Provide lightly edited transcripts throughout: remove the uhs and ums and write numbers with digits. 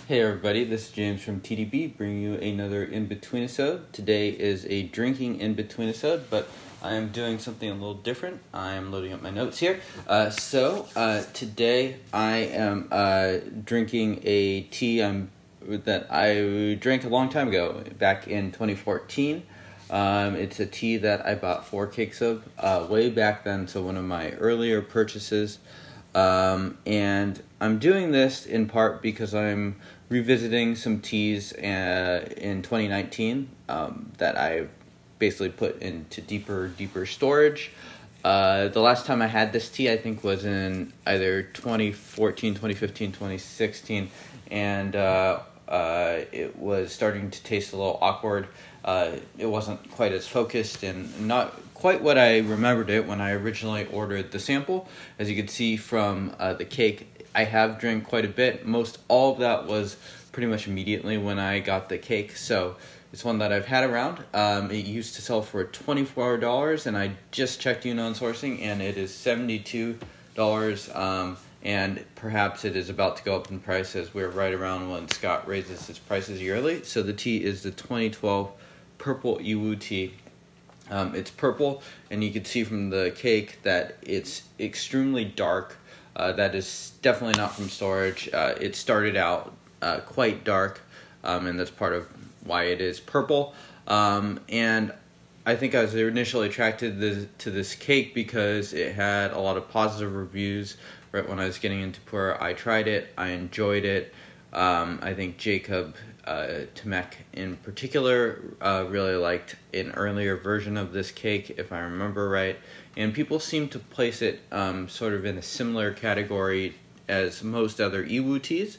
Hey everybody, this is James from TeaDB, bringing you another Inbetweenisode. Today is a drinking Inbetweenisode, but I am doing something a little different. I am loading up my notes here. Today I am drinking a tea that I drank a long time ago, back in 2014. It's a tea that I bought 4 cakes of way back then, so one of my earlier purchases. And I'm doing this in part because I'm revisiting some teas in 2019 that I've basically put into deeper storage. The last time I had this tea, I think, was in either 2014, 2015, 2016, and it was starting to taste a little awkward. It wasn't quite as focused and not quite what I remembered it when I originally ordered the sample. As you can see from the cake, I have drank quite a bit. Most all of that was pretty much immediately when I got the cake, so it's one that I've had around. It used to sell for $24, and I just checked Yunnan sourcing, and it is $72. And perhaps it is about to go up in price, as we're right around when Scott raises his prices yearly. So the tea is the 2012 Purple Yiwu tea. It's purple, and you can see from the cake that it's extremely dark. That is definitely not from storage. It started out quite dark, and that's part of why it is purple. And I think I was initially attracted to this cake because it had a lot of positive reviews. Right when I was getting into Pu'erh, I tried it. I enjoyed it. I think Jacob Temek in particular really liked an earlier version of this cake, if I remember right. And people seem to place it sort of in a similar category as most other Yiwu teas.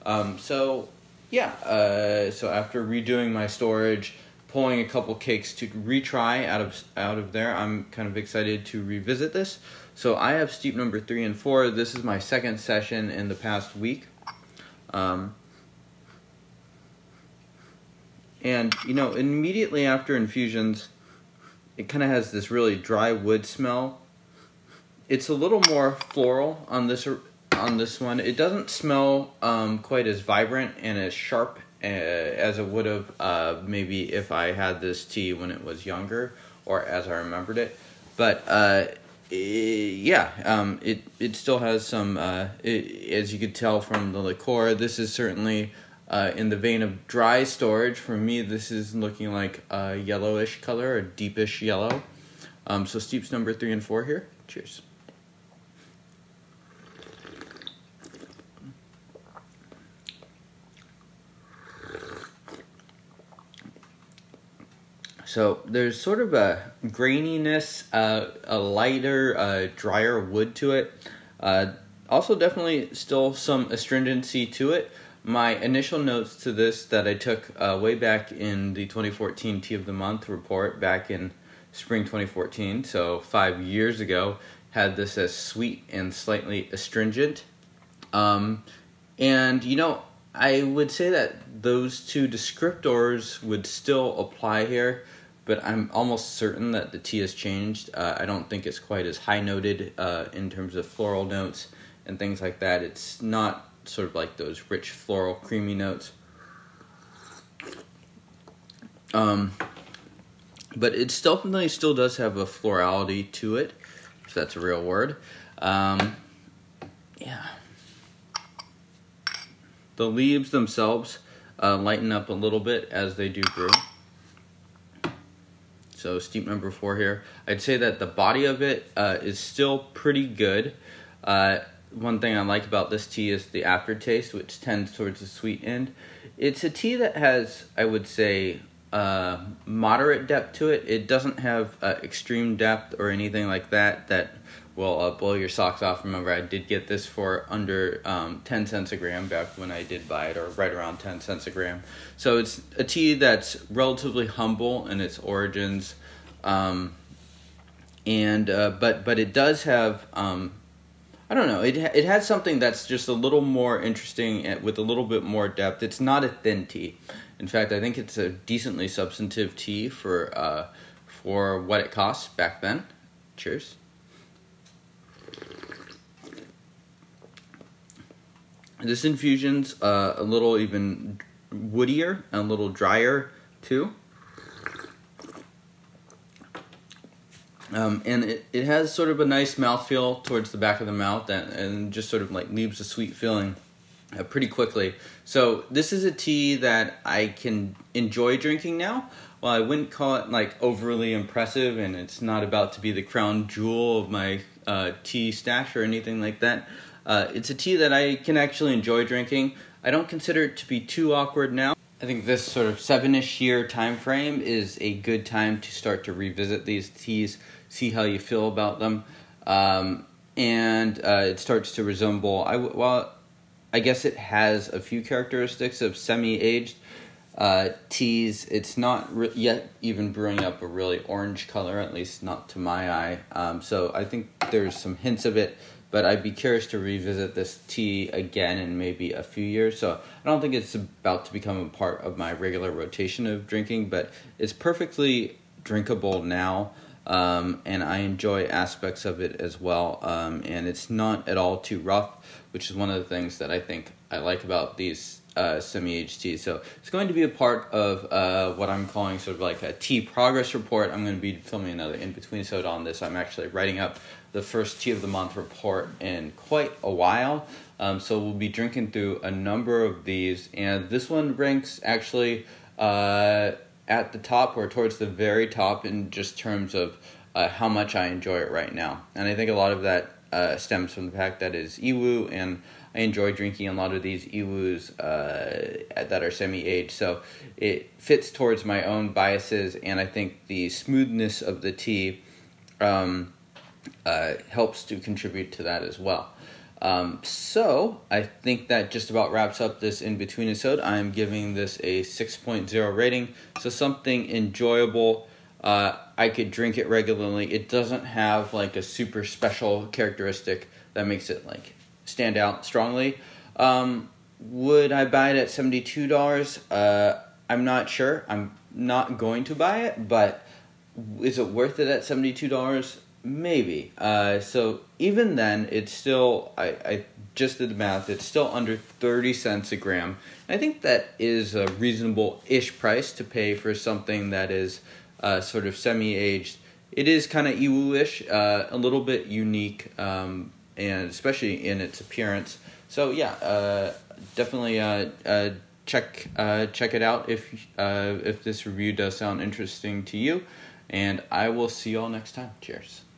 So after redoing my storage, pulling a couple cakes to retry out of there, I'm kind of excited to revisit this. So I have steep number 3 and 4. This is my second session in the past week. And, you know, immediately after infusions, it kind of has this really dry wood smell. It's a little more floral on this one. It doesn't smell quite as vibrant and as sharp as it would have as if I had this tea when it was younger, or as I remembered it. But it still has some, as you could tell from the liqueur, this is certainly in the vein of dry storage. For me, this is looking like a yellowish color, a deepish yellow. So steeps number 3 and 4 here. Cheers. So there's sort of a graininess, a lighter, drier wood to it. Also definitely still some astringency to it. My initial notes to this that I took way back in the 2014 Tea of the Month report back in spring 2014, so 5 years ago, had this as sweet and slightly astringent. And, you know, I would say that those two descriptors would still apply here, but I'm almost certain that the tea has changed. I don't think it's quite as high-noted in terms of floral notes and things like that. It's not sort of like those rich floral creamy notes. But it definitely still does have a florality to it, if that's a real word. Yeah. The leaves themselves lighten up a little bit as they do brew. So steep number 4 here. I'd say that the body of it is still pretty good. One thing I like about this tea is the aftertaste, which tends towards the sweet end. It's a tea that has, I would say, moderate depth to it. It doesn't have extreme depth or anything like that will blow your socks off. Remember, I did get this for under 10 cents a gram back when I did buy it, or right around 10 cents a gram. So it's a tea that's relatively humble in its origins, but it does have I don't know. It has something that's just a little more interesting and with a little bit more depth. It's not a thin tea. In fact, I think it's a decently substantive tea for what it costs back then. Cheers. This infusion's a little even woodier and a little drier too. And it has sort of a nice mouthfeel towards the back of the mouth, and just sort of like leaves a sweet feeling pretty quickly. So this is a tea that I can enjoy drinking now. Well, I wouldn't call it like overly impressive, and it's not about to be the crown jewel of my tea stash or anything like that. It's a tea that I can actually enjoy drinking. I don't consider it to be too awkward now. I think this sort of 7-ish year time frame is a good time to start to revisit these teas, see how you feel about them, and it starts to resemble, well, I guess it has a few characteristics of semi-aged teas. It's not yet even brewing up a really orange color, at least not to my eye, so I think there's some hints of it, but I'd be curious to revisit this tea again in maybe a few years. So I don't think it's about to become a part of my regular rotation of drinking, but it's perfectly drinkable now, and I enjoy aspects of it as well, and it's not at all too rough, which is one of the things that I think I like about these semi-aged teas. So it's going to be a part of what I'm calling sort of like a tea progress report. I'm going to be filming another in-betweenisode on this. I'm actually writing up the first tea of the month report in quite a while. So we'll be drinking through a number of these, and this one ranks actually at the top or towards the very top in just terms of how much I enjoy it right now. And I think a lot of that stems from the fact that it's Yiwu, and I enjoy drinking a lot of these Yiwus that are semi-aged. So it fits towards my own biases, and I think the smoothness of the tea helps to contribute to that as well. So I think that just about wraps up this in-betweenisode. I'm giving this a 6.0 rating, so something enjoyable. I could drink it regularly. It doesn't have like a super special characteristic that makes it like stand out strongly. Would I buy it at $72? I'm not sure. I'm not going to buy it, but is it worth it at $72? Maybe. So even then, it's still, I just did the math, it's still under 30 cents a gram. I think that is a reasonable-ish price to pay for something that is sort of semi-aged. It is kind of Yiwu-ish, a little bit unique, and especially in its appearance. So yeah, definitely check it out if this review does sound interesting to you. And I will see you all next time. Cheers.